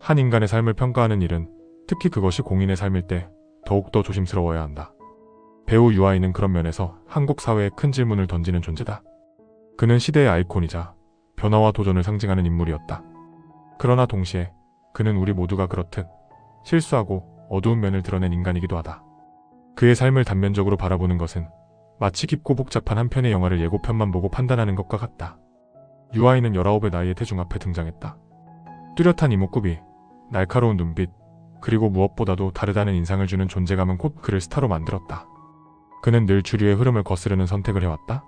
한 인간의 삶을 평가하는 일은 특히 그것이 공인의 삶일 때 더욱더 조심스러워야 한다. 배우 유아인은 그런 면에서 한국 사회에 큰 질문을 던지는 존재다. 그는 시대의 아이콘이자 변화와 도전을 상징하는 인물이었다. 그러나 동시에 그는 우리 모두가 그렇듯 실수하고 어두운 면을 드러낸 인간이기도 하다. 그의 삶을 단면적으로 바라보는 것은 마치 깊고 복잡한 한 편의 영화를 예고편만 보고 판단하는 것과 같다. 유아인은 19의 나이에 대중 앞에 등장했다. 뚜렷한 이목구비, 날카로운 눈빛, 그리고 무엇보다도 다르다는 인상을 주는 존재감은 곧 그를 스타로 만들었다. 그는 늘 주류의 흐름을 거스르는 선택을 해왔다.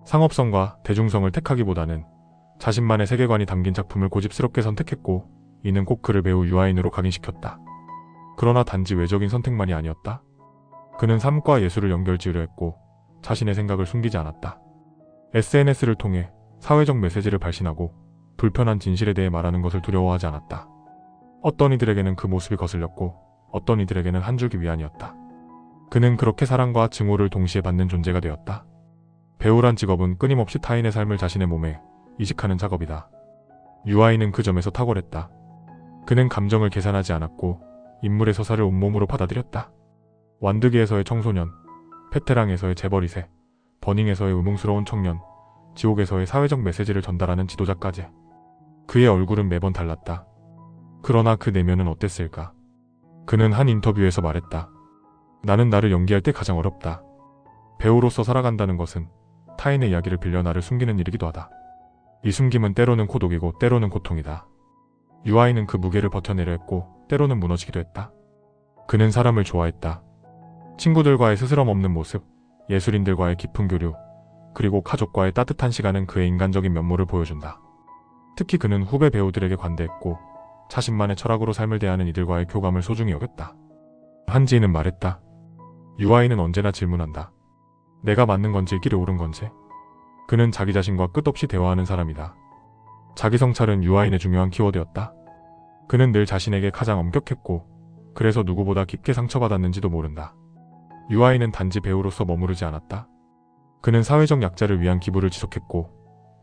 상업성과 대중성을 택하기보다는 자신만의 세계관이 담긴 작품을 고집스럽게 선택했고, 이는 꼭 그를 배우 유아인으로 각인시켰다. 그러나 단지 외적인 선택만이 아니었다. 그는 삶과 예술을 연결지으려 했고 자신의 생각을 숨기지 않았다. SNS를 통해 사회적 메시지를 발신하고 불편한 진실에 대해 말하는 것을 두려워하지 않았다. 어떤 이들에게는 그 모습이 거슬렸고 어떤 이들에게는 한 줄기 위안이었다. 그는 그렇게 사랑과 증오를 동시에 받는 존재가 되었다. 배우란 직업은 끊임없이 타인의 삶을 자신의 몸에 이식하는 작업이다. 유아인은 그 점에서 탁월했다. 그는 감정을 계산하지 않았고 인물의 서사를 온몸으로 받아들였다. 완득이에서의 청소년, 페테랑에서의 재벌 2세, 버닝에서의 의문스러운 청년, 지옥에서의 사회적 메시지를 전달하는 지도자까지. 그의 얼굴은 매번 달랐다. 그러나 그 내면은 어땠을까? 그는 한 인터뷰에서 말했다. 나는 나를 연기할 때 가장 어렵다. 배우로서 살아간다는 것은 타인의 이야기를 빌려 나를 숨기는 일이기도 하다. 이 숨김은 때로는 고독이고 때로는 고통이다. 유아인은 그 무게를 버텨내려 했고 때로는 무너지기도 했다. 그는 사람을 좋아했다. 친구들과의 스스럼 없는 모습, 예술인들과의 깊은 교류, 그리고 가족과의 따뜻한 시간은 그의 인간적인 면모를 보여준다. 특히 그는 후배 배우들에게 관대했고 자신만의 철학으로 삶을 대하는 이들과의 교감을 소중히 여겼다. 한 지인은 말했다. 유아인은 언제나 질문한다. 내가 맞는 건지 길이 옳은 건지. 그는 자기 자신과 끝없이 대화하는 사람이다. 자기 성찰은 유아인의 중요한 키워드였다. 그는 늘 자신에게 가장 엄격했고 그래서 누구보다 깊게 상처받았는지도 모른다. 유아인은 단지 배우로서 머무르지 않았다. 그는 사회적 약자를 위한 기부를 지속했고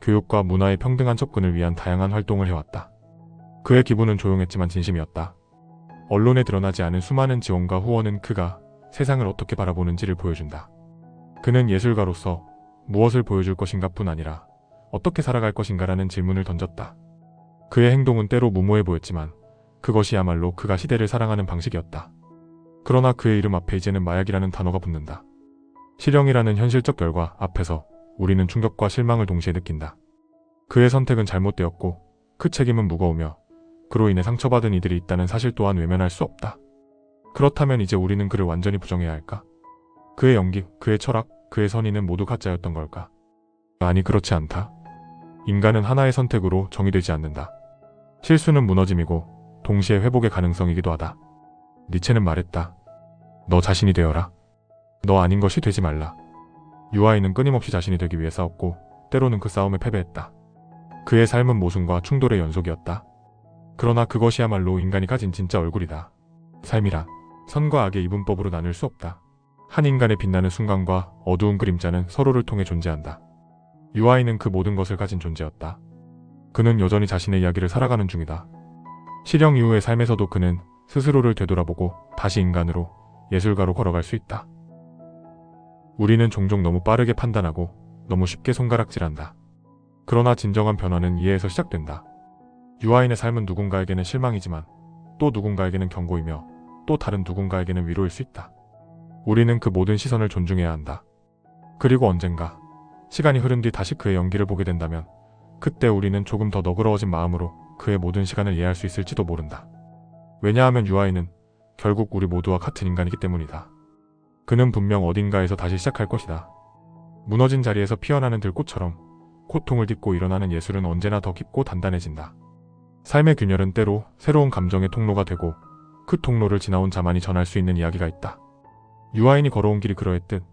교육과 문화의 평등한 접근을 위한 다양한 활동을 해왔다. 그의 기부는 조용했지만 진심이었다. 언론에 드러나지 않은 수많은 지원과 후원은 그가 세상을 어떻게 바라보는지를 보여준다. 그는 예술가로서 무엇을 보여줄 것인가 뿐 아니라 어떻게 살아갈 것인가라는 질문을 던졌다. 그의 행동은 때로 무모해 보였지만 그것이야말로 그가 시대를 사랑하는 방식이었다. 그러나 그의 이름 앞에 이제는 마약이라는 단어가 붙는다. 실형이라는 현실적 결과 앞에서 우리는 충격과 실망을 동시에 느낀다. 그의 선택은 잘못되었고 그 책임은 무거우며 그로 인해 상처받은 이들이 있다는 사실 또한 외면할 수 없다. 그렇다면 이제 우리는 그를 완전히 부정해야 할까? 그의 연기, 그의 철학, 그의 선의는 모두 가짜였던 걸까? 아니, 그렇지 않다. 인간은 하나의 선택으로 정의되지 않는다. 실수는 무너짐이고 동시에 회복의 가능성이기도 하다. 니체는 말했다. 너 자신이 되어라. 너 아닌 것이 되지 말라. 유아인은 끊임없이 자신이 되기 위해 싸웠고 때로는 그 싸움에 패배했다. 그의 삶은 모순과 충돌의 연속이었다. 그러나 그것이야말로 인간이 가진 진짜 얼굴이다. 삶이란 선과 악의 이분법으로 나눌 수 없다. 한 인간의 빛나는 순간과 어두운 그림자는 서로를 통해 존재한다. 유아인은 그 모든 것을 가진 존재였다. 그는 여전히 자신의 이야기를 살아가는 중이다. 실형 이후의 삶에서도 그는 스스로를 되돌아보고 다시 인간으로, 예술가로 걸어갈 수 있다. 우리는 종종 너무 빠르게 판단하고 너무 쉽게 손가락질한다. 그러나 진정한 변화는 이해에서 시작된다. 유아인의 삶은 누군가에게는 실망이지만 또 누군가에게는 경고이며 또 다른 누군가에게는 위로일 수 있다. 우리는 그 모든 시선을 존중해야 한다. 그리고 언젠가 시간이 흐른 뒤 다시 그의 연기를 보게 된다면 그때 우리는 조금 더 너그러워진 마음으로 그의 모든 시간을 이해할 수 있을지도 모른다. 왜냐하면 유아인은 결국 우리 모두와 같은 인간이기 때문이다. 그는 분명 어딘가에서 다시 시작할 것이다. 무너진 자리에서 피어나는 들꽃처럼 고통을 딛고 일어나는 예술은 언제나 더 깊고 단단해진다. 삶의 균열은 때로 새로운 감정의 통로가 되고 그 통로를 지나온 자만이 전할 수 있는 이야기가 있다. 유아인이 걸어온 길이 그러했듯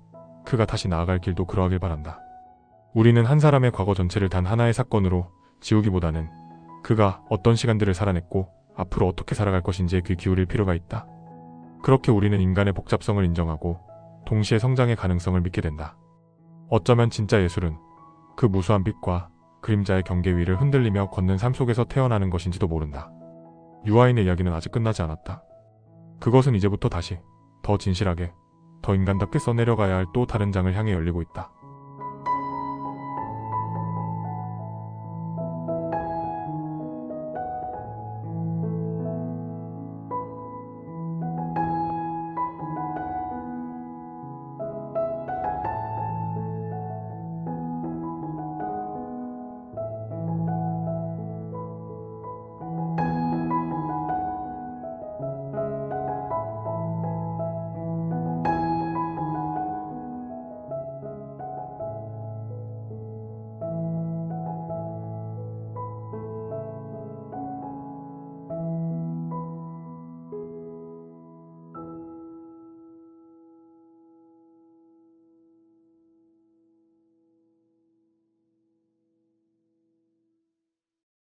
그가 다시 나아갈 길도 그러하길 바란다. 우리는 한 사람의 과거 전체를 단 하나의 사건으로 지우기보다는 그가 어떤 시간들을 살아냈고 앞으로 어떻게 살아갈 것인지에 귀 기울일 필요가 있다. 그렇게 우리는 인간의 복잡성을 인정하고 동시에 성장의 가능성을 믿게 된다. 어쩌면 진짜 예술은 그 무수한 빛과 그림자의 경계 위를 흔들리며 걷는 삶 속에서 태어나는 것인지도 모른다. 유아인의 이야기는 아직 끝나지 않았다. 그것은 이제부터 다시 더 진실하게, 더 인간답게 써내려가야 할 또 다른 장을 향해 열리고 있다.